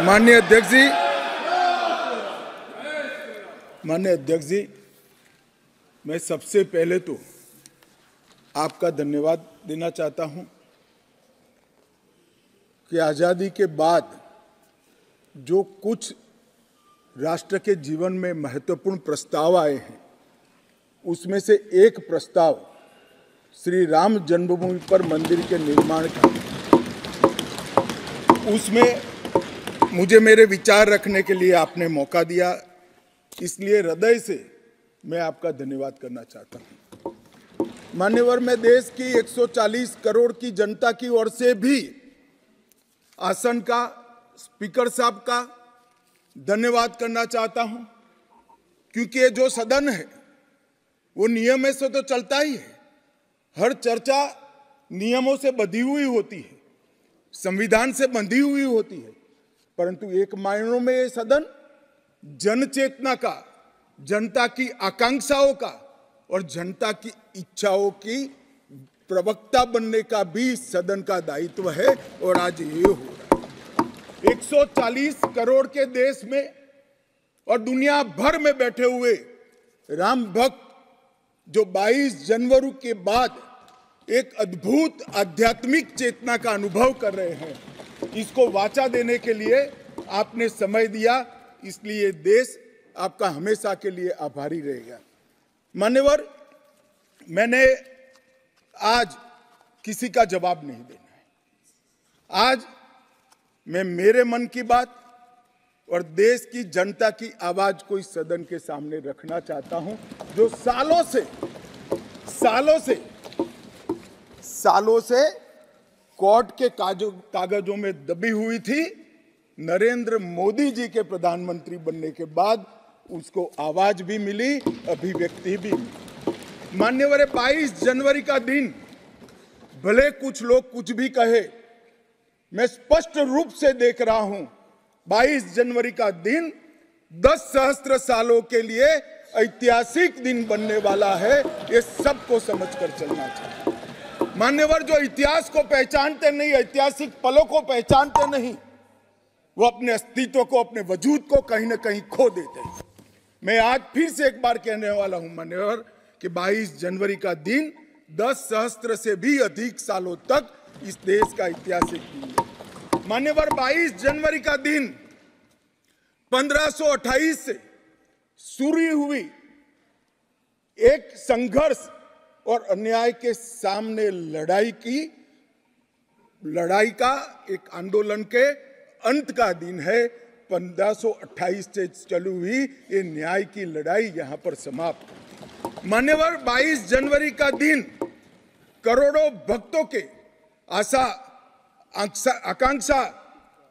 माननीय अध्यक्ष जी, मैं सबसे पहले तो आपका धन्यवाद देना चाहता हूं कि आज़ादी के बाद जो कुछ राष्ट्र के जीवन में महत्वपूर्ण प्रस्ताव आए हैं, उसमें से एक प्रस्ताव श्री राम जन्मभूमि पर मंदिर के निर्माण का, उसमें मुझे मेरे विचार रखने के लिए आपने मौका दिया, इसलिए हृदय से मैं आपका धन्यवाद करना चाहता हूं। मान्यवर, मैं देश की 140 करोड़ की जनता की ओर से भी आसन का, स्पीकर साहब का धन्यवाद करना चाहता हूं, क्योंकि ये जो सदन है वो नियम से तो चलता ही है। हर चर्चा नियमों से बंधी हुई होती है, संविधान से बंधी हुई होती है, परंतु एक मायनों में ये सदन जन चेतना का, जनता की आकांक्षाओं का और जनता की इच्छाओं की प्रवक्ता बनने का भी सदन का दायित्व है, और आज ये हो रहा है। 140 करोड़ के देश में और दुनिया भर में बैठे हुए राम भक्त जो 22 जनवरी के बाद एक अद्भुत आध्यात्मिक चेतना का अनुभव कर रहे हैं, इसको वाचा देने के लिए आपने समय दिया, इसलिए देश आपका हमेशा के लिए आभारी रहेगा। मान्यवर, मैंने आज किसी का जवाब नहीं देना है। आज मैं मेरे मन की बात और देश की जनता की आवाज को इस सदन के सामने रखना चाहता हूं, जो सालों से कोर्ट के कागजों में दबी हुई थी। नरेंद्र मोदी जी के प्रधानमंत्री बनने के बाद उसको आवाज भी मिली, अभिव्यक्ति भी मिली। मान्यवर, 22 जनवरी का दिन, भले कुछ लोग कुछ भी कहे, मैं स्पष्ट रूप से देख रहा हूं 22 जनवरी का दिन 10 सहस्त्र सालों के लिए ऐतिहासिक दिन बनने वाला है। ये सबको समझकर चलना चाहिए। मान्यवर, जो इतिहास को पहचानते नहीं, ऐतिहासिक पलों को पहचानते नहीं, वो अपने अस्तित्व को, अपने वजूद को कहीं ना कहीं खो देते हैं। मैं आज फिर से एक बार कहने वाला हूं मान्यवर कि 22 जनवरी का दिन 10 सहस्त्र से भी अधिक सालों तक इस देश का ऐतिहासिक दिन है। मान्यवर, 22 जनवरी का दिन 1528 से शुरू हुई एक संघर्ष और अन्याय के सामने लड़ाई का, एक आंदोलन के अंत का दिन है। 1528 से चली हुई ये न्याय की लड़ाई यहां पर समाप्त। मान्यवर, 22 जनवरी का दिन करोड़ों भक्तों के आशा, आकांक्षा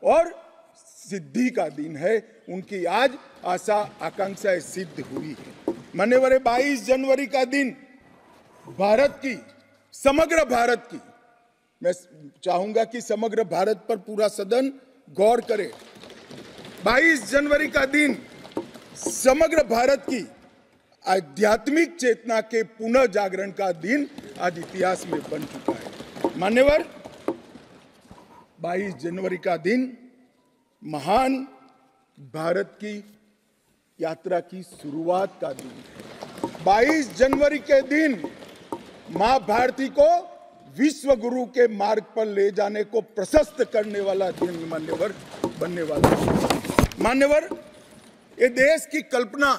और सिद्धि का दिन है। उनकी आज आशा आकांक्षाएं सिद्ध हुई है। मान्यवर, 22 जनवरी का दिन भारत की, समग्र भारत की, मैं चाहूंगा कि समग्र भारत पर पूरा सदन गौर करे। 22 जनवरी का दिन समग्र भारत की आध्यात्मिक चेतना के पुनः जागरण का दिन आज इतिहास में बन चुका है। मान्यवर, 22 जनवरी का दिन महान भारत की यात्रा की शुरुआत का दिन है। 22 जनवरी के दिन मां भारती को विश्व गुरु के मार्ग पर ले जाने को प्रशस्त करने वाला दिन मान्यवर बनने वाला है। मान्यवर, ये देश की कल्पना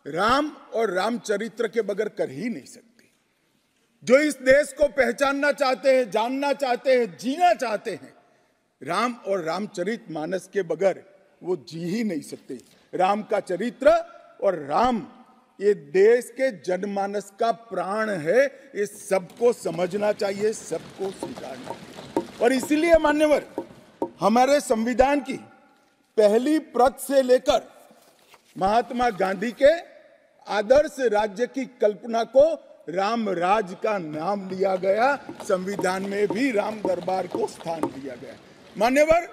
राम और रामचरित्र के बगैर कर ही नहीं सकती। जो इस देश को पहचानना चाहते हैं, जानना चाहते हैं, जीना चाहते हैं, राम और रामचरित मानस के बगैर वो जी ही नहीं सकते। राम का चरित्र और राम ये देश के जनमानस का प्राण है। ये सबको समझना चाहिए, सबको स्वीकारना चाहिए। और इसीलिए मान्यवर, हमारे संविधान की पहली प्रत से लेकर महात्मा गांधी के आदर्श राज्य की कल्पना को राम राज का नाम दिया गया। संविधान में भी राम दरबार को स्थान दिया गया। मान्यवर,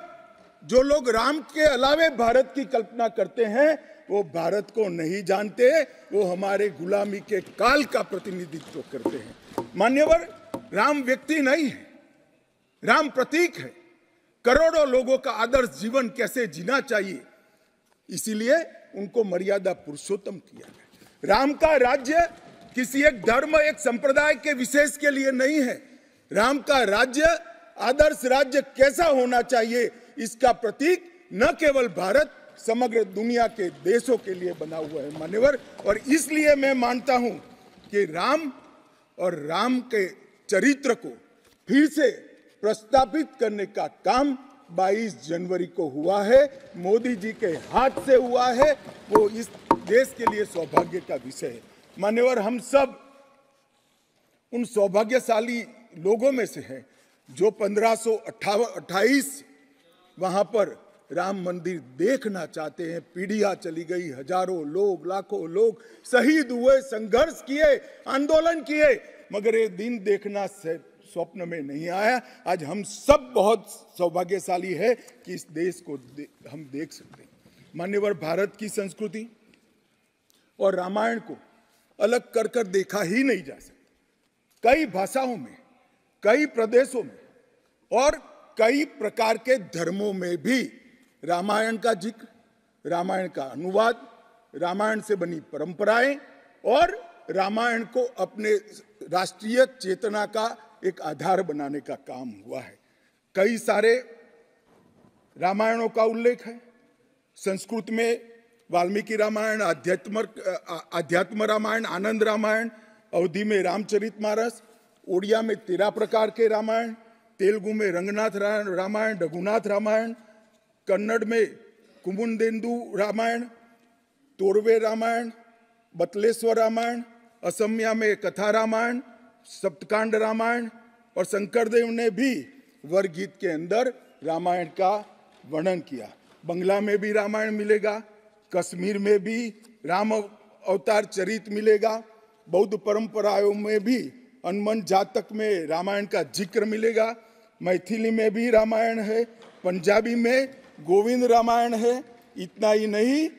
जो लोग राम के अलावे भारत की कल्पना करते हैं वो भारत को नहीं जानते, वो हमारे गुलामी के काल का प्रतिनिधित्व करते हैं। मान्यवर, राम व्यक्ति नहीं है, राम प्रतीक है। करोड़ों लोगों का आदर्श जीवन कैसे जीना चाहिए, इसीलिए उनको मर्यादा पुरुषोत्तम किया है। राम का राज्य किसी एक धर्म, एक संप्रदाय के विशेष के लिए नहीं है। राम का राज्य, आदर्श राज्य कैसा होना चाहिए, इसका प्रतीक न केवल भारत, समग्र दुनिया के देशों के लिए बना हुआ है मान्यवर। और इसलिए मैं मानता हूं कि राम और राम के चरित्र को फिर से प्रस्तावित करने का काम 22 जनवरी को हुआ है, मोदी जी के हाथ से हुआ है। वो इस देश के लिए सौभाग्य का विषय है मान्यवर। हम सब उन सौभाग्यशाली लोगों में से हैं जो 1528 वहां पर राम मंदिर देखना चाहते हैं। पीढ़ियां चली गई, हजारों लोग, लाखों लोग शहीद हुए, संघर्ष किए, आंदोलन किए, मगर ये दिन देखना स्वप्न में नहीं आया। आज हम सब बहुत सौभाग्यशाली है कि इस देश को हम देख सकते हैं मान्यवर। भारत की संस्कृति और रामायण को अलग कर कर देखा ही नहीं जा सकता। कई भाषाओं में, कई प्रदेशों में और कई प्रकार के धर्मों में भी रामायण का जिक्र, रामायण का अनुवाद, रामायण से बनी परंपराएं और रामायण को अपने राष्ट्रीय चेतना का एक आधार बनाने का काम हुआ है। कई सारे रामायणों का उल्लेख है। संस्कृत में वाल्मीकि रामायण, आध्यात्म रामायण, आनंद रामायण, अवधी में रामचरितमानस, ओडिया में 13 प्रकार के रामायण, तेलुगु में रंगनाथ रामायण, रघुनाथ रामायण, कन्नड़ में कुमुदेंदु रामायण, तोरवे रामायण, बतलेश्वर रामायण, असमिया में कथा रामायण, सप्तकांड रामायण, और शंकरदेव ने भी वरगीत के अंदर रामायण का वर्णन किया। बंगला में भी रामायण मिलेगा, कश्मीर में भी राम अवतार चरित मिलेगा, बौद्ध परंपराओं में भी हनुमान जातक में रामायण का जिक्र मिलेगा, मैथिली में भी रामायण है, पंजाबी में गोविंद रामायण है। इतना ही नहीं,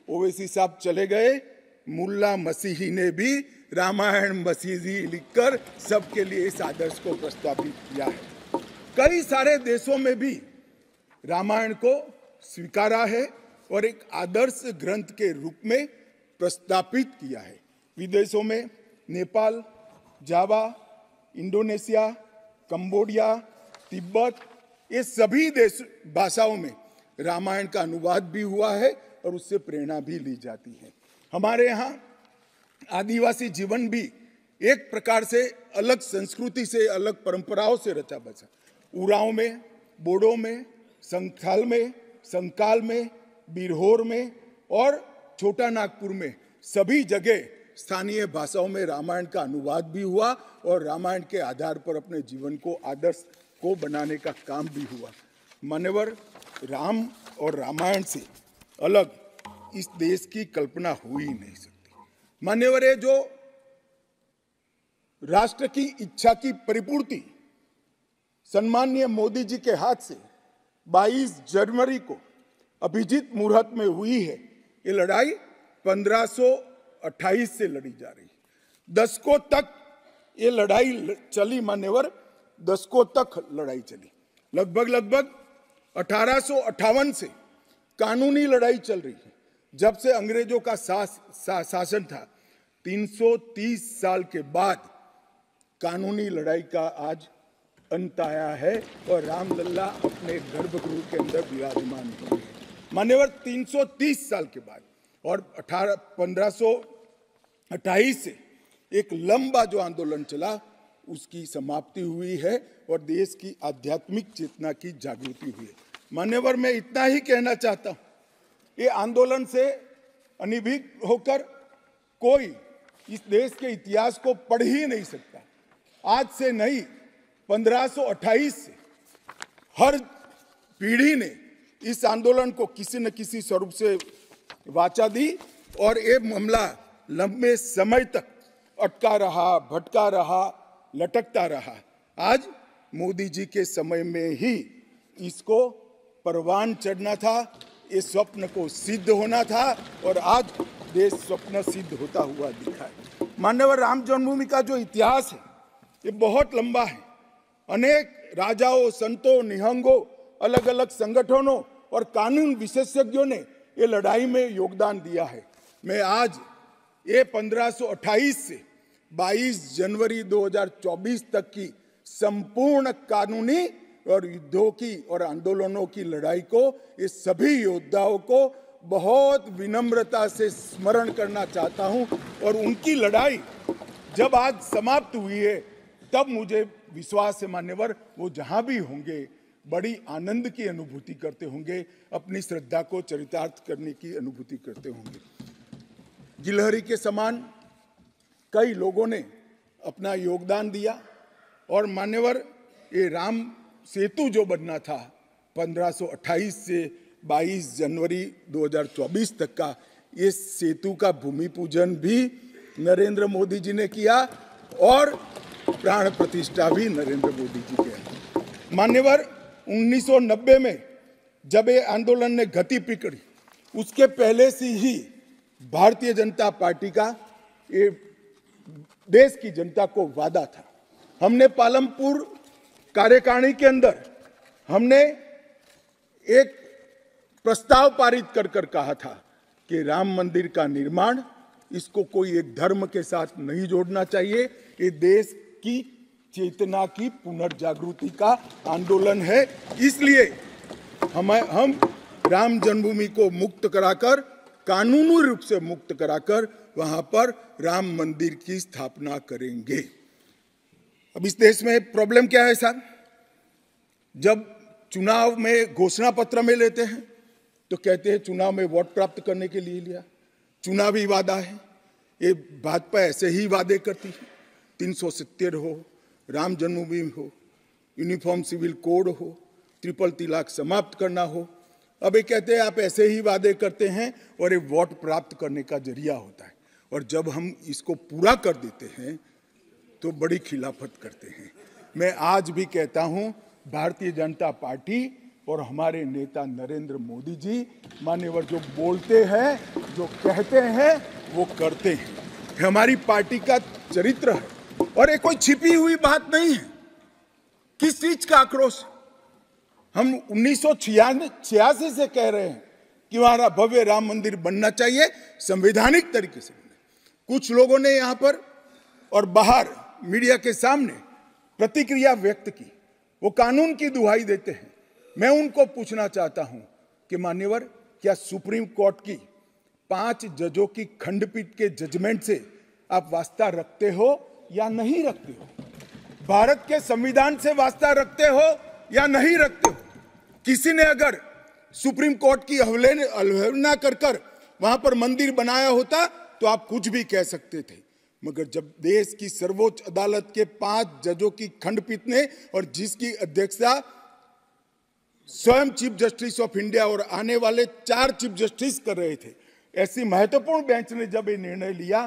ओवैसी साहब चले गए, मुल्ला मसीही ने भी रामायण मसीही लिखकर सबके लिए इस आदर्श को प्रस्तावित किया है। कई सारे देशों में भी रामायण को स्वीकारा है और एक आदर्श ग्रंथ के रूप में प्रस्तावित किया है। विदेशों में नेपाल, जावा, इंडोनेशिया, कंबोडिया, तिब्बत, ये सभी देश भाषाओं में रामायण का अनुवाद भी हुआ है और उससे प्रेरणा भी ली जाती है। हमारे यहाँ आदिवासी जीवन भी एक प्रकार से अलग संस्कृति से, अलग परंपराओं से रचा बचा। उरांव में, बोडो में, संथाल में, संकाल में, बिरहोर में और छोटा नागपुर में सभी जगह स्थानीय भाषाओं में रामायण का अनुवाद भी हुआ और रामायण के आधार पर अपने जीवन को, आदर्श को बनाने का काम भी हुआ। मान्यवर, राम और रामायण से अलग इस देश की कल्पना हो ही नहीं सकती। मान्यवर, ये जो राष्ट्र की इच्छा की परिपूर्ति सम्माननीय मोदी जी के हाथ से 22 जनवरी को अभिजीत मुहूर्त में हुई है। ये लड़ाई 1528 से लड़ी जा रही है। दशकों तक ये लड़ाई चली मान्यवर, दशकों तक लड़ाई चली। लगभग 1858 से कानूनी लड़ाई चल रही है। जब से अंग्रेजों का शासन था, 330 साल के बाद कानूनी लड़ाई का आज अंत आया है और रामलला अपने गर्भगृह के अंदर विराजमान हुए हैं। मान्यवर, 330 साल के बाद और 1528 से एक लंबा जो आंदोलन चला उसकी समाप्ति हुई है और देश की आध्यात्मिक चेतना की जागृति हुई है। मान्यवर, मैं इतना ही कहना चाहता हूँ, ये आंदोलन से अनिभिज्ञ होकर कोई इस देश के इतिहास को पढ़ ही नहीं सकता। आज से नहीं, 1528 से हर पीढ़ी ने इस आंदोलन को किसी न किसी स्वरूप से वाचा दी और ये मामला लंबे समय तक अटका रहा, भटका रहा, लटकता रहा। आज मोदी जी के समय में ही इसको परवान चढ़ना था, ये स्वप्न को सिद्ध होना था और आज देश स्वप्न सिद्ध होता हुआ दिखा है। मान्यवर, राम जन्मभूमि का जो इतिहास है ये बहुत लंबा है। अनेक राजाओं, संतों, निहंगों अलग अलग संगठनों और कानून विशेषज्ञों ने ये लड़ाई में योगदान दिया है। मैं आज ये 1528 से 22 जनवरी 2024 तक की संपूर्ण कानूनी और युद्धों की और आंदोलनों की लड़ाई को, ये सभी योद्धाओं को बहुत विनम्रता से स्मरण करना चाहता हूं। और उनकी लड़ाई जब आज समाप्त हुई है, तब मुझे विश्वास है मान्यवर, वो जहां भी होंगे बड़ी आनंद की अनुभूति करते होंगे, अपनी श्रद्धा को चरितार्थ करने की अनुभूति करते होंगे। गिलहरी के समान कई लोगों ने अपना योगदान दिया और मान्यवर, ये राम सेतु जो बनना था 1528 से 22 जनवरी 2024 तक का, ये सेतु का भूमि पूजन भी नरेंद्र मोदी जी ने किया और प्राण प्रतिष्ठा भी नरेंद्र मोदी जी के। मान्यवर, 1990 में जब ये आंदोलन ने गति पकड़ी, उसके पहले से ही भारतीय जनता पार्टी का ये देश की जनता को वादा था। हमने पालमपुर कार्यकारिणी के अंदर हमने एक प्रस्ताव पारित कर कहा था कि राम मंदिर का निर्माण, इसको कोई एक धर्म के साथ नहीं जोड़ना चाहिए, ये देश की चेतना की पुनर्जागृति का आंदोलन है। इसलिए हम राम जन्मभूमि को मुक्त कराकर, कानूनी रूप से मुक्त कराकर वहां पर राम मंदिर की स्थापना करेंगे। अब इस देश में प्रॉब्लम क्या है साहब, जब चुनाव में घोषणा पत्र में लेते हैं तो कहते हैं चुनाव में वोट प्राप्त करने के लिए लिया, चुनावी वादा है। ये भाजपा ऐसे ही वादे करती है, 370 हो, राम जन्मभूमि हो, यूनिफॉर्म सिविल कोड हो, ट्रिपल तलाक समाप्त करना हो। अब ये कहते हैं आप ऐसे ही वादे करते हैं और ये वोट प्राप्त करने का जरिया होता है, और जब हम इसको पूरा कर देते हैं तो बड़ी खिलाफत करते हैं। मैं आज भी कहता हूं, भारतीय जनता पार्टी और हमारे नेता नरेंद्र मोदी जी मान्यवर जो बोलते हैं, जो कहते हैं, वो करते हैं। हमारी पार्टी का चरित्र है और ये कोई छिपी हुई बात नहीं है। किस चीज का आक्रोश? हम 1986 से कह रहे हैं कि हमारा भव्य राम मंदिर बनना चाहिए, संवैधानिक तरीके से। कुछ लोगों ने यहां पर और बाहर मीडिया के सामने प्रतिक्रिया व्यक्त की, वो कानून की दुहाई देते हैं। मैं उनको पूछना चाहता हूं कि मान्यवर, क्या सुप्रीम कोर्ट की 5 जजों की खंडपीठ के जजमेंट से आप वास्ता रखते हो या नहीं रखते हो? भारत के संविधान से वास्ता रखते हो या नहीं रखते हो? किसी ने अगर सुप्रीम कोर्ट की अवहेलना कर वहां पर मंदिर बनाया होता तो आप कुछ भी कह सकते थे, मगर जब देश की सर्वोच्च अदालत के 5 जजों की खंडपीठ ने, और जिसकी अध्यक्षता स्वयं चीफ जस्टिस ऑफ इंडिया और आने वाले 4 चीफ जस्टिस कर रहे थे, ऐसी महत्वपूर्ण बेंच ने जब ये निर्णय लिया,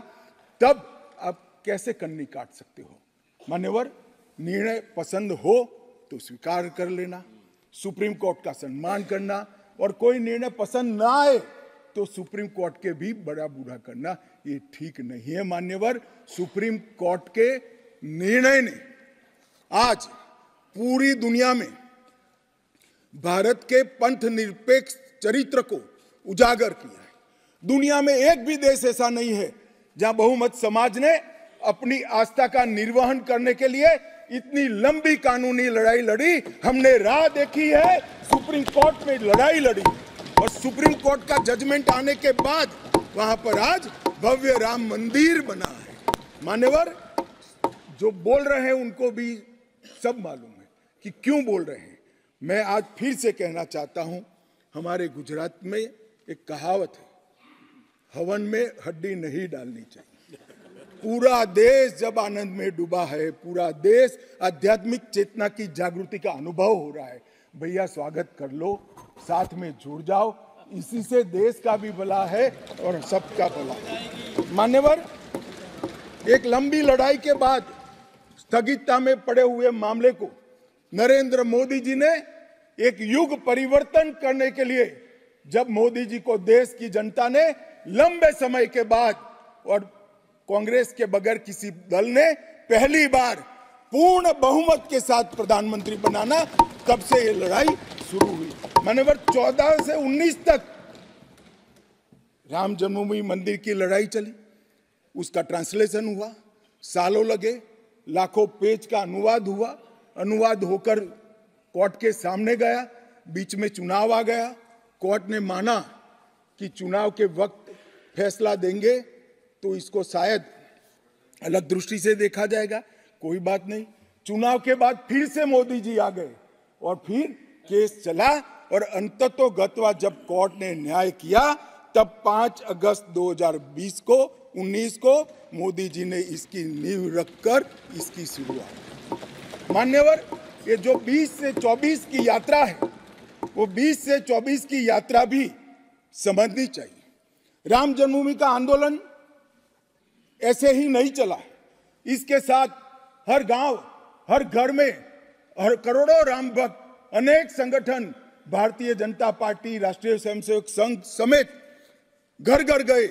तब आप कैसे कन्नी काट सकते हो? मान्यवर, निर्णय पसंद हो तो स्वीकार कर लेना, सुप्रीम कोर्ट का सम्मान करना, और कोई निर्णय पसंद ना आए तो सुप्रीम कोर्ट के भी बड़ा बूढ़ा करना, ये ठीक नहीं है। मान्यवर, सुप्रीम कोर्ट के निर्णय ने आज पूरी दुनिया में भारत के पंथ निरपेक्ष चरित्र को उजागर किया है। दुनिया में एक भी देश ऐसा नहीं है जहां बहुमत समाज ने अपनी आस्था का निर्वहन करने के लिए इतनी लंबी कानूनी लड़ाई लड़ी। हमने राह देखी है, सुप्रीम कोर्ट में लड़ाई लड़ी, और सुप्रीम कोर्ट का जजमेंट आने के बाद वहां पर आज भव्य राम मंदिर बना है। मान्यवर, जो बोल रहे हैं उनको भी सब मालूम है कि क्यों बोल रहे हैं। मैं आज फिर से कहना चाहता हूं, हमारे गुजरात में एक कहावत है, हवन में हड्डी नहीं डालनी चाहिए। पूरा देश जब आनंद में डूबा है, पूरा देश आध्यात्मिक चेतना की जागृति का अनुभव हो रहा है, भैया स्वागत कर लो, साथ में जुड़ जाओ, इसी से देश का भी भला है और सबका भला है। मान्यवर, एक लंबी लड़ाई के बाद स्थगितता में पड़े हुए मामले को नरेंद्र मोदी जी ने एक युग परिवर्तन करने के लिए, जब मोदी जी को देश की जनता ने लंबे समय के बाद और कांग्रेस के बगैर किसी दल ने पहली बार पूर्ण बहुमत के साथ प्रधानमंत्री बनाना, तब से ये लड़ाई शुरू हुई। मान्यवर 14 से 19 तक राम जन्मभूमि मंदिर की लड़ाई चली, उसका ट्रांसलेशन हुआ, सालों लगे, लाखों पेज का अनुवाद हुआ, अनुवाद होकर कोर्ट के सामने गया, बीच में चुनाव आ गया, कोर्ट ने माना कि चुनाव के वक्त फैसला देंगे तो इसको शायद अलग दृष्टि से देखा जाएगा, कोई बात नहीं। चुनाव के बाद फिर से मोदी जी आ गए और फिर केस चला और अंततोगत्वा जब कोर्ट ने न्याय किया तब 5 अगस्त 2020 को 19 को मोदी जी ने इसकी नींव रखकर इसकी शुरुआत। मान्यवर, ये जो 20 से 24 की यात्रा है वो 20 से 24 की यात्रा भी समझनी चाहिए। राम जन्मभूमि का आंदोलन ऐसे ही नहीं चला, इसके साथ हर गांव, हर घर में हर करोड़ों राम भक्त, अनेक संगठन, भारतीय जनता पार्टी, राष्ट्रीय स्वयंसेवक संघ समेत घर घर गए,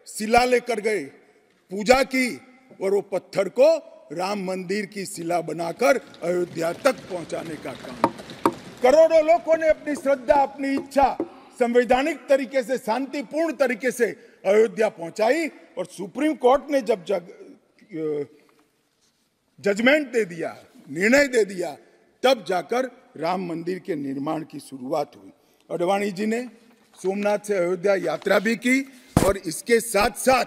शिला लेकर गए, पूजा की और वो पत्थर को राम मंदिर की शिला बनाकर अयोध्या तक पहुंचाने का काम। करोड़ों लोगों ने अपनी श्रद्धा, अपनी इच्छा संवैधानिक तरीके से, शांतिपूर्ण तरीके से अयोध्या पहुंचाई और सुप्रीम कोर्ट ने जब जजमेंट दे दिया, निर्णय दे दिया, तब जाकर राम मंदिर के निर्माण की शुरुआत हुई। अडवाणी जी ने सोमनाथ से अयोध्या यात्रा भी की और इसके साथ साथ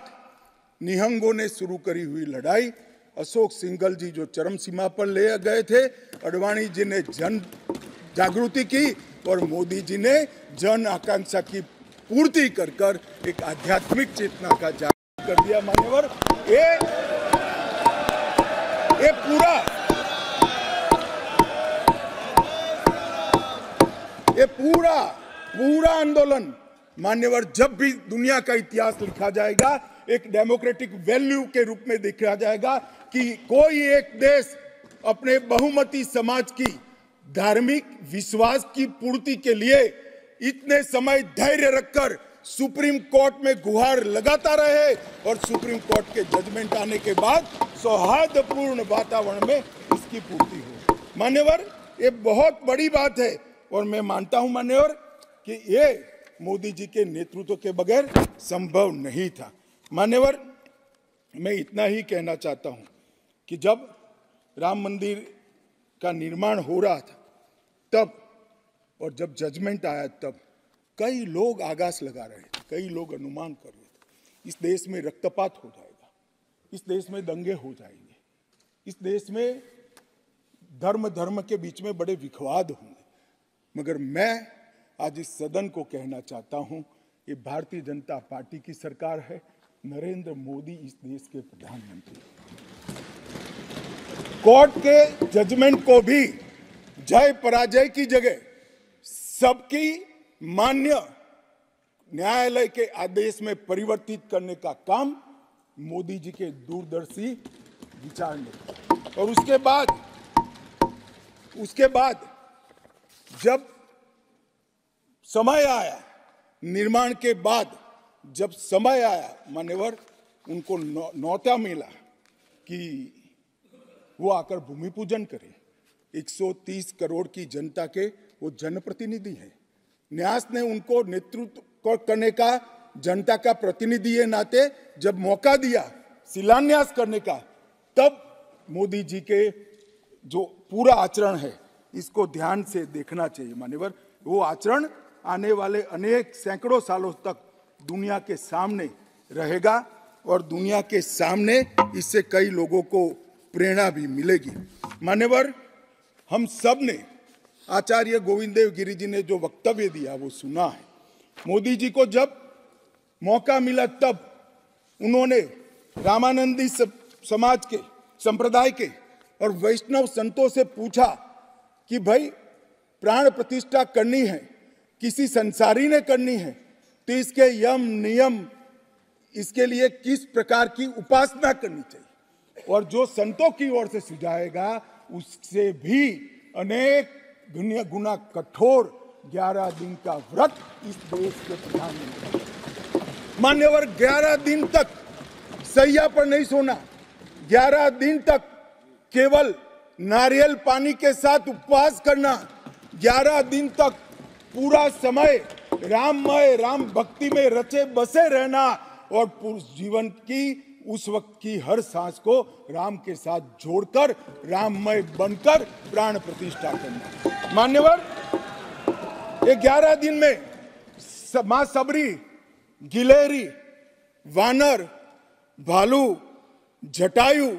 निहंगों ने शुरू करी हुई लड़ाई, अशोक सिंघल जी जो चरम सीमा पर ले गए थे, अडवाणी जी ने जन जागृति की और मोदी जी ने जन आकांक्षा की पूर्ति कर कर एक आध्यात्मिक चेतना का जागरण कर दिया। मान्यवर, ये पूरा आंदोलन मान्यवर जब भी दुनिया का इतिहास लिखा जाएगा एक डेमोक्रेटिक वैल्यू के रूप में देखा जाएगा कि कोई एक देश अपने बहुमती समाज की धार्मिक विश्वास की पूर्ति के लिए इतने समय धैर्य रखकर सुप्रीम कोर्ट में गुहार लगाता रहे और सुप्रीम कोर्ट के जजमेंट आने के बाद सौहार्दपूर्ण वातावरण में इसकी पूर्ति हो। मान्यवर, ये बहुत बड़ी बात है और मैं मानता हूं मान्यवर कि ये मोदी जी के नेतृत्व के बगैर संभव नहीं था। मान्यवर, मैं इतना ही कहना चाहता हूं कि जब राम मंदिर का निर्माण हो रहा था तब और जब जजमेंट आया तब कई लोग आगाज लगा रहे थे, कई लोग अनुमान कर रहे थे इस देश में रक्तपात हो जाएगा, इस देश में दंगे हो जाएंगे, इस देश में धर्म के बीच में बड़े विवाद होंगे। मगर मैं आज इस सदन को कहना चाहता हूं, ये भारतीय जनता पार्टी की सरकार है, नरेंद्र मोदी इस देश के प्रधानमंत्री। कोर्ट के जजमेंट को भी जय पराजय की जगह सबकी मान्य न्यायालय के आदेश में परिवर्तित करने का काम मोदी जी के दूरदर्शी विचार ने। और उसके बाद जब समय आया, निर्माण के बाद जब समय आया मान्यवर, उनको न्योता मिला कि वो आकर भूमि पूजन करें। 130 करोड़ की जनता के वो जनप्रतिनिधि हैं। न्यास ने उनको नेतृत्व करने का, जनता का प्रतिनिधि के नाते जब मौका दिया शिलान्यास करने का, तब मोदी जी के जो पूरा आचरण है इसको ध्यान से देखना चाहिए। मान्यवर, वो आचरण आने वाले अनेक सैकड़ों सालों तक दुनिया के सामने रहेगा और दुनिया के सामने इससे कई लोगों को प्रेरणा भी मिलेगी। मान्यवर, हम सब ने आचार्य गोविंद देव गिरि जी ने जो वक्तव्य दिया वो सुना है। मोदी जी को जब मौका मिला तब उन्होंने रामानंदी समाज के, संप्रदाय के और वैष्णव संतों से पूछा कि भाई प्राण प्रतिष्ठा करनी है, किसी संसारी ने करनी है, तो इसके यम नियम, इसके लिए किस प्रकार की उपासना करनी चाहिए, और जो संतों की ओर से सुझाएगा उससे भी अनेक गुना कठोर 11 दिन का व्रत इस देश के प्रधानमंत्री। मान्यवर, 11 दिन तक सैया पर नहीं सोना, 11 दिन तक केवल नारियल पानी के साथ उपवास करना, 11 दिन तक पूरा समय राममय, राम भक्ति में रचे बसे रहना और पूरे जीवन की उस वक्त की हर सांस को राम के साथ जोड़कर राममय बनकर प्राण प्रतिष्ठा करना। मान्यवर, ये 11 दिन में मां सबरी, गिलहरी, वानर, भालू, जटायु,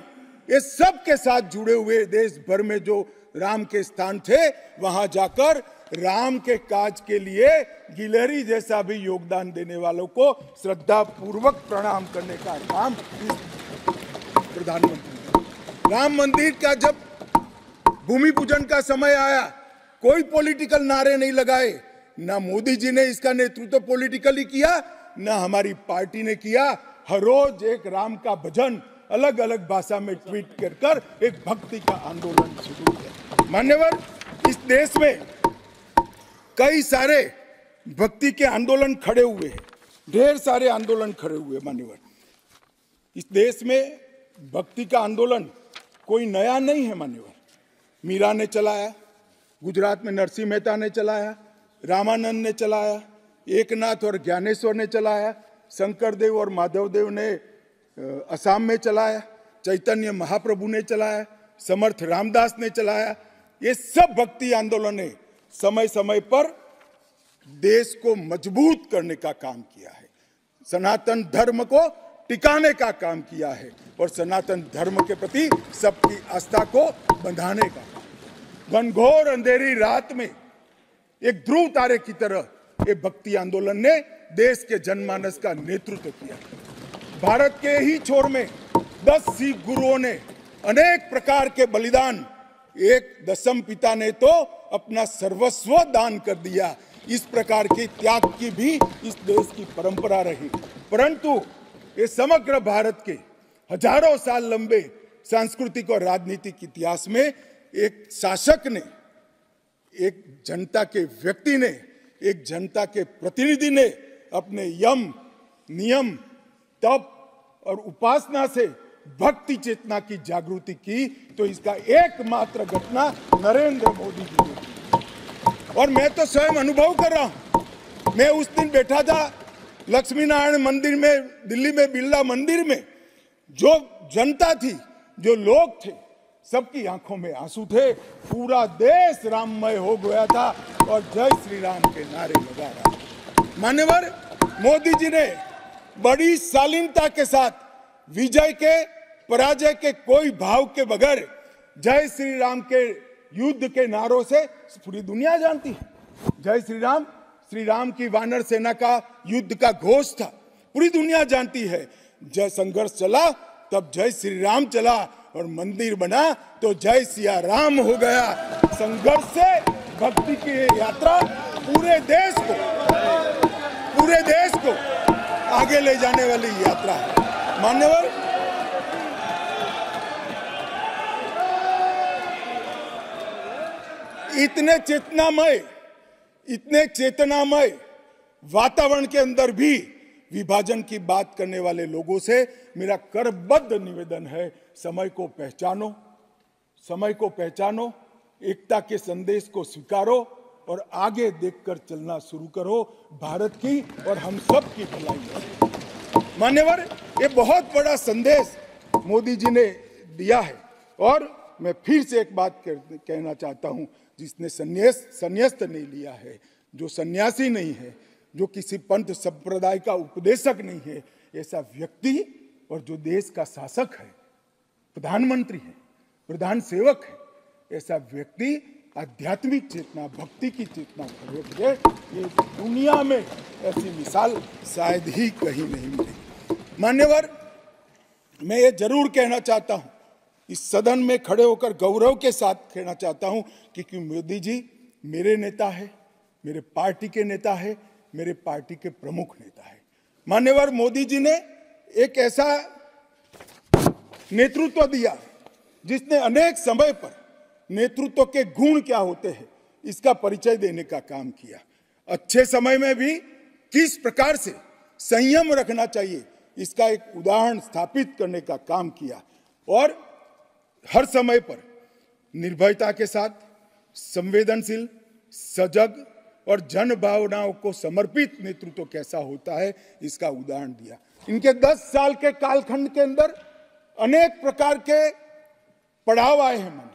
ये सब के साथ जुड़े हुए देश भर में जो राम के स्थान थे, वहां जाकर राम के काज के लिए गिलहरी जैसा भी योगदान देने वालों को श्रद्धा पूर्वक प्रणाम करने का काम प्रधानमंत्री। राम मंदिर का जब भूमि पूजन का समय आया, कोई पॉलिटिकल नारे नहीं लगाए, ना मोदी जी ने इसका नेतृत्व पॉलिटिकली किया, ना हमारी पार्टी ने किया। हर रोज एक राम का भजन अलग अलग भाषा में ट्वीट कर एक भक्ति का आंदोलन शुरू किया। मान्यवर, इस देश में कई सारे भक्ति के आंदोलन खड़े हुए हैं, ढेर सारे आंदोलन खड़े हुए। मान्यवर, इस देश में भक्ति का आंदोलन कोई नया नहीं है। मान्यवर, मीरा ने चलाया, गुजरात में नरसिंह मेहता ने चलाया, रामानंद ने चलाया, एकनाथ और ज्ञानेश्वर ने चलाया, शंकरदेव और माधवदेव ने असम में चलाया, चैतन्य महाप्रभु ने चलाया, समर्थ रामदास ने चलाया। ये सब भक्ति आंदोलन ने समय समय पर देश को मजबूत करने का काम किया है, सनातन धर्म को टिकाने का काम किया है और सनातन धर्म के प्रति सबकी आस्था को बंधाने का काम। घनघोर अंधेरी रात में एक ध्रुव तारे की तरह ये भक्ति आंदोलन ने देश के जनमानस का नेतृत्व किया। भारत के ही छोर में 10 सिख गुरुओं ने अनेक प्रकार के बलिदान, एक दशम पिता ने तो अपना सर्वस्व दान कर दिया। इस प्रकार के त्याग की भी इस देश की परंपरा रही, परंतु ये समग्र भारत के हजारों साल लंबे सांस्कृतिक और राजनीतिक इतिहास में एक शासक ने, एक जनता के व्यक्ति ने, एक जनता के प्रतिनिधि ने अपने यम, नियम, तप और उपासना से भक्ति चेतना की जागृति की, तो इसका एकमात्र घटना नरेंद्र मोदी जी ने की। और मैं तो स्वयं अनुभव कर रहा हूं। मैं उस दिन बैठा था लक्ष्मी नारायण मंदिर में, दिल्ली में बिरला मंदिर में, जो जनता थी, जो लोग थे, सबकी आंखों में आंसू थे। पूरा देश राममय हो गया था और जय श्री राम के नारे लगा रहा था। मान्यवर, मोदी जी ने बड़ी शालीनता के साथ विजय के, पराजय के कोई भाव के बगैर जय श्री राम के युद्ध के नारों से पूरी दुनिया जानती है। जय श्री राम की वानर सेना का युद्ध का घोष था, पूरी दुनिया जानती है। जय संघर्ष चला तब जय श्री राम चला और मंदिर बना तो जय सिया राम हो गया। संघर्ष से भक्ति की यात्रा पूरे देश को आगे ले जाने वाली यात्रा है। मान्यवर, इतने चेतनामय वातावरण के अंदर भी विभाजन की बात करने वाले लोगों से मेरा करबद्ध निवेदन है, समय को पहचानो, एकता के संदेश को स्वीकारो और आगे देखकर चलना शुरू करो। भारत की और हम सब की भलाई है। मान्यवर, ये बहुत बड़ा संदेश मोदी जी ने दिया है और मैं फिर से एक बात कहना चाहता हूं, जिसने संन्यास्त नहीं लिया है, जो सन्यासी नहीं है, जो किसी पंथ संप्रदाय का उपदेशक नहीं है, ऐसा व्यक्ति और जो देश का शासक है, प्रधानमंत्री है, प्रधान सेवक है, ऐसा व्यक्ति आध्यात्मिक चेतना, भक्ति की चेतना खड़े हुए, ये दुनिया में ऐसी मिसाल शायद ही कहीं नहीं मिली। मान्यवर, मैं ये जरूर कहना चाहता हूं, इस सदन में खड़े होकर गौरव के साथ कहना चाहता हूं कि मोदी जी मेरे नेता है, मेरे पार्टी के नेता है, मेरे पार्टी के प्रमुख नेता है। मान्यवर, मोदी जी ने एक ऐसा नेतृत्व दिया जिसने अनेक समय पर नेतृत्व के गुण क्या होते हैं इसका परिचय देने का काम किया। अच्छे समय में भी किस प्रकार से संयम रखना चाहिए इसका एक उदाहरण स्थापित करने का काम किया और हर समय पर निर्भयता के साथ, संवेदनशील, सजग, और जन भावनाओं को समर्पित नेतृत्व कैसा होता है, इसका उदाहरण दिया। इनके 10 साल के कालखंड के अंदर अनेक प्रकार के पड़ाव आए हैं। माननीय,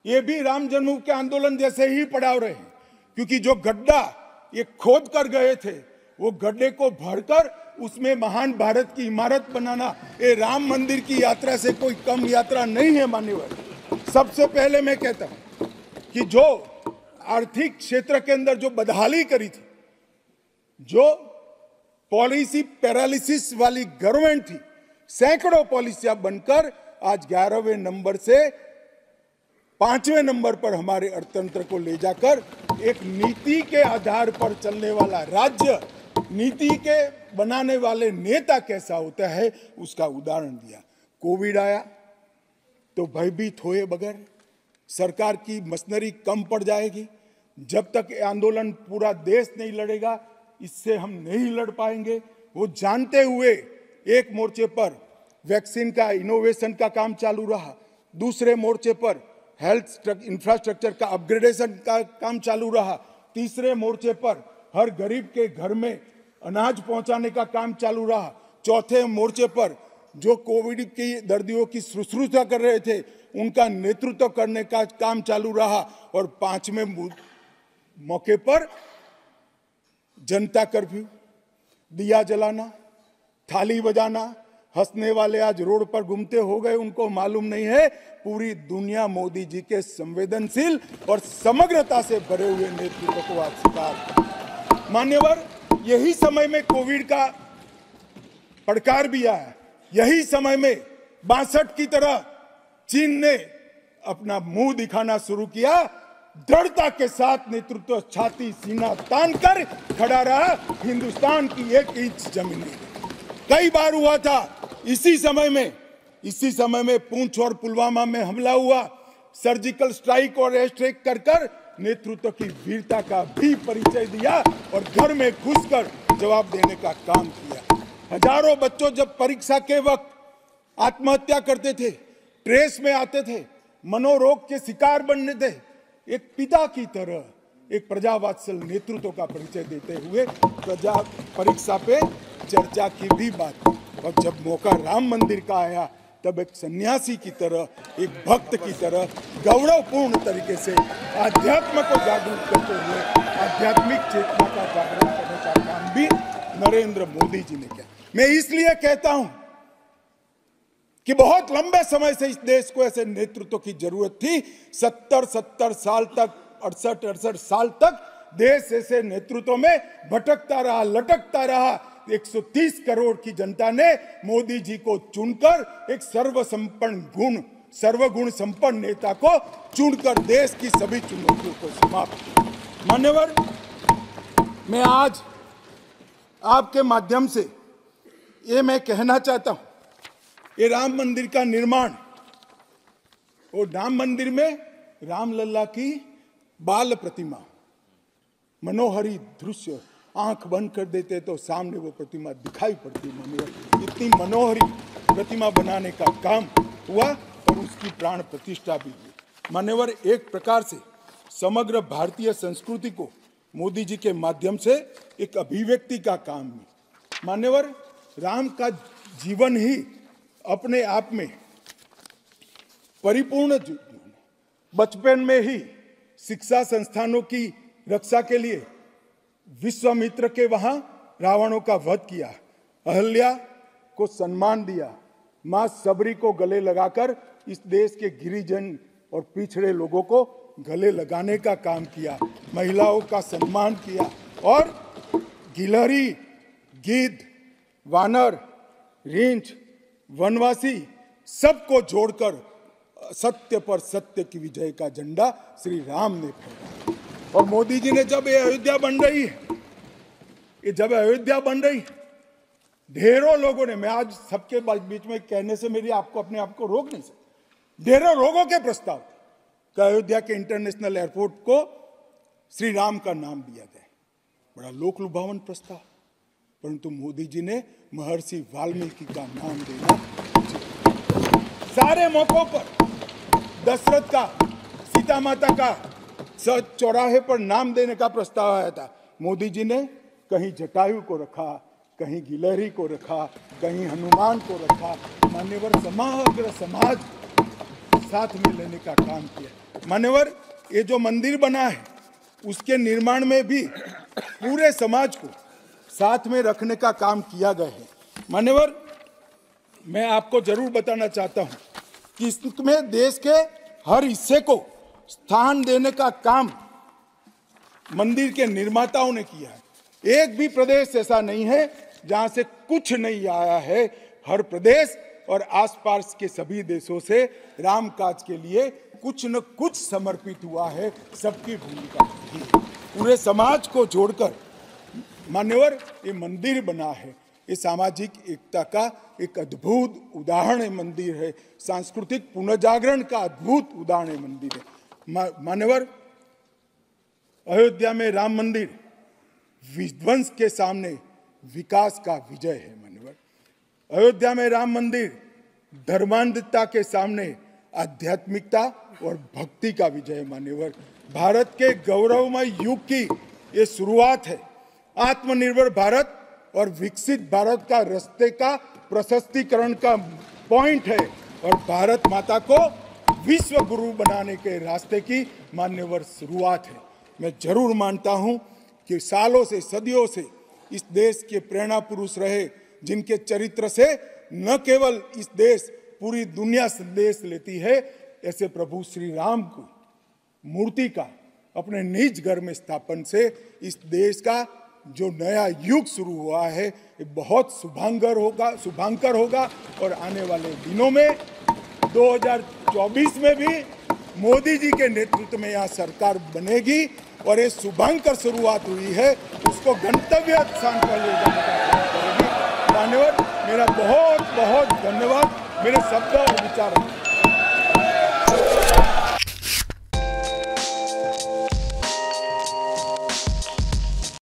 ये भी राम जन्मभूमि के आंदोलन जैसे ही पड़ाव रहे हैं, क्योंकि जो गड्ढा ये खोद कर गए थे, वो गड्ढे को भरकर उसमें महान भारत की इमारत बनाना, ये राम मंदिर की यात्रा से कोई कम यात्रा नहीं है। मान्यवर, सबसे पहले मैं कहता हूं कि जो आर्थिक क्षेत्र के अंदर जो बदहाली करी थी, जो पॉलिसी पैरालिसिस वाली गवर्नमेंट थी, सैकड़ों पॉलिसियां बनकर आज 11वें नंबर से 5वें नंबर पर हमारे अर्थतंत्र को ले जाकर एक नीति के आधार पर चलने वाला राज्य, नीति के बनाने वाले नेता कैसा होता है, उसका उदाहरण दिया। कोविड आया तो भयभीत हुए बगैर, सरकार की मशीनरी कम पड़ जाएगी, जब तक आंदोलन पूरा देश नहीं लड़ेगा इससे हम नहीं लड़ पाएंगे, वो जानते हुए एक मोर्चे पर वैक्सीन का इनोवेशन का काम चालू रहा, दूसरे मोर्चे पर हेल्थ इंफ्रास्ट्रक्चर का अपग्रेडेशन का काम चालू रहा, तीसरे मोर्चे पर हर गरीब के घर में अनाज पहुंचाने का काम चालू रहा, चौथे मोर्चे पर जो कोविड की दर्दियों की शुश्रूषा कर रहे थे उनका नेतृत्व करने का काम चालू रहा, और 5वें मौके पर जनता कर्फ्यू, दिया जलाना, थाली बजाना, हंसने वाले आज रोड पर घूमते हो गए, उनको मालूम नहीं है पूरी दुनिया मोदी जी के संवेदनशील और समग्रता से भरे हुए नेतृत्व को आज स्वीकार। मान्यवर, यही समय में कोविड का पड़कार भी आया, यही समय में 62 की तरह चीन ने अपना मुंह दिखाना शुरू किया, दृढ़ता के साथ नेतृत्व छाती सीना तान कर खड़ा रहा, हिंदुस्तान की 1 इंच जमीन नहीं। कई बार हुआ था इसी समय में पूंछ और पुलवामा में हमला हुआ, सर्जिकल स्ट्राइक और एयर स्ट्राइक कर नेतृत्व की वीरता का भी परिचय दिया और घर में घुसकर जवाब देने का काम किया। हजारों बच्चों जब परीक्षा के वक्त आत्महत्या करते थे, ट्रेस में आते थे, मनोरोग के शिकार बनने थे, एक पिता की तरह एक प्रजावात्सल नेतृत्व का परिचय देते हुए प्रजा परीक्षा पे चर्चा की भी बात। और जब मौका राम मंदिर का आया तब एक सन्यासी की तरह, एक भक्त की तरह गौरवपूर्ण तरीके से आध्यात्म को जागरूक करते हुए आध्यात्मिक चेतना का जागरण करने का काम भी नरेंद्र मोदी जी ने किया। मैं इसलिए कहता हूं कि बहुत लंबे समय से इस देश को ऐसे नेतृत्व की जरूरत थी। 70 साल तक, 68 साल तक देश ऐसे नेतृत्व में भटकता रहा, लटकता रहा। 130 करोड़ की जनता ने मोदी जी को चुनकर एक सर्वगुण संपन्न नेता को चुनकर देश की सभी चुनौतियों को समाप्त किया। मान्यवर, मैं आज आपके माध्यम से ये मैं कहना चाहता हूं, ये राम मंदिर का निर्माण, और राम मंदिर में रामलला की बाल प्रतिमा, मनोहरी दृश्य, आंख बंद कर देते तो सामने वो प्रतिमा दिखाई पड़ती। मान्यवर, इतनी मनोहरी प्रतिमा बनाने का काम हुआ और उसकी प्राण प्रतिष्ठा भी हुई। मान्यवर, एक प्रकार से समग्र भारतीय संस्कृति को मोदी जी के माध्यम से एक अभिव्यक्ति का काम हुआ। मान्यवर, राम का जीवन ही अपने आप में परिपूर्ण जीवन। बचपन में ही शिक्षा संस्थानों की रक्षा के लिए विश्वामित्र के वहां रावणों का वध किया, अहल्या को सम्मान दिया, मां सबरी को गले लगाकर इस देश के गिरिजन और पिछड़े लोगों को गले लगाने का काम किया, महिलाओं का सम्मान किया, और गिलहरी, गिद्ध, वानर, रींछ, वनवासी सबको जोड़कर सत्य पर सत्य की विजय का झंडा श्री राम ने फहराया। और मोदी जी ने जब ये अयोध्या बन रही है, ढेरों लोगों ने, मैं आज सबके बीच में कहने से मेरी अपने आप को रोक नहीं सकता, ढेरों लोगों के प्रस्ताव कि अयोध्या के इंटरनेशनल एयरपोर्ट को श्री राम का नाम दिया जाए। बड़ा लोक लुभावन प्रस्ताव, परंतु मोदी जी ने महर्षि वाल्मीकि का नाम देना। सारे मौकों पर दशरथ का, सीता माता का, चौराहे पर नाम देने का प्रस्ताव आया था। मोदी जी ने कहीं जटायु को रखा, कहीं गिलहरी को रखा, कहीं हनुमान को रखा। मान्यवर समग्र समाज साथ में लेने का काम किया। मान्यवर, ये जो मंदिर बना है उसके निर्माण में भी पूरे समाज को साथ में रखने का काम किया गया है। मान्यवर, मैं आपको जरूर बताना चाहता हूं कि इसमें देश के हर हिस्से को स्थान देने का काम मंदिर के निर्माताओं ने किया है। एक भी प्रदेश ऐसा नहीं है जहां से कुछ नहीं आया है। हर प्रदेश और आसपास के सभी देशों से राम काज के लिए कुछ न कुछ समर्पित हुआ है। सबकी भूमिका थी। पूरे समाज को जोड़कर मान्यवर ये मंदिर बना है। ये सामाजिक एकता का एक अद्भुत उदाहरण है मंदिर है। सांस्कृतिक पुनर्जागरण का अद्भुत उदाहरण है मंदिर है। मान्यवर, अयोध्या में राम मंदिर विध्वंस के सामने विकास का विजय है। मान्यवर, अयोध्या में राम मंदिर धर्मांधता के सामने आध्यात्मिकता और भक्ति का विजय है। मान्यवर, भारत के गौरवमय युग की ये शुरुआत है। आत्मनिर्भर भारत और विकसित भारत का रास्ते का प्रशस्तीकरण का पॉइंट है और भारत माता को विश्व गुरु बनाने के रास्ते की मान्यवर शुरुआत है। मैं जरूर मानता हूं कि सालों से सदियों से इस देश के प्रेरणा पुरुष रहे, जिनके चरित्र से न केवल इस देश पूरी दुनिया संदेश लेती है। ऐसे प्रभु श्री राम को मूर्ति का अपने निज घर में स्थापन से इस देश का जो नया युग शुरू हुआ है ये बहुत शुभांकर होगा और आने वाले दिनों में 2024 में भी मोदी जी के नेतृत्व में यहाँ सरकार बनेगी और ये शुभांकर शुरुआत हुई है, उसको गंतव्य स्थान पर ले जाने का काम करेगी। मान्यवर, मेरा बहुत बहुत धन्यवाद। मेरे शब्द और विचार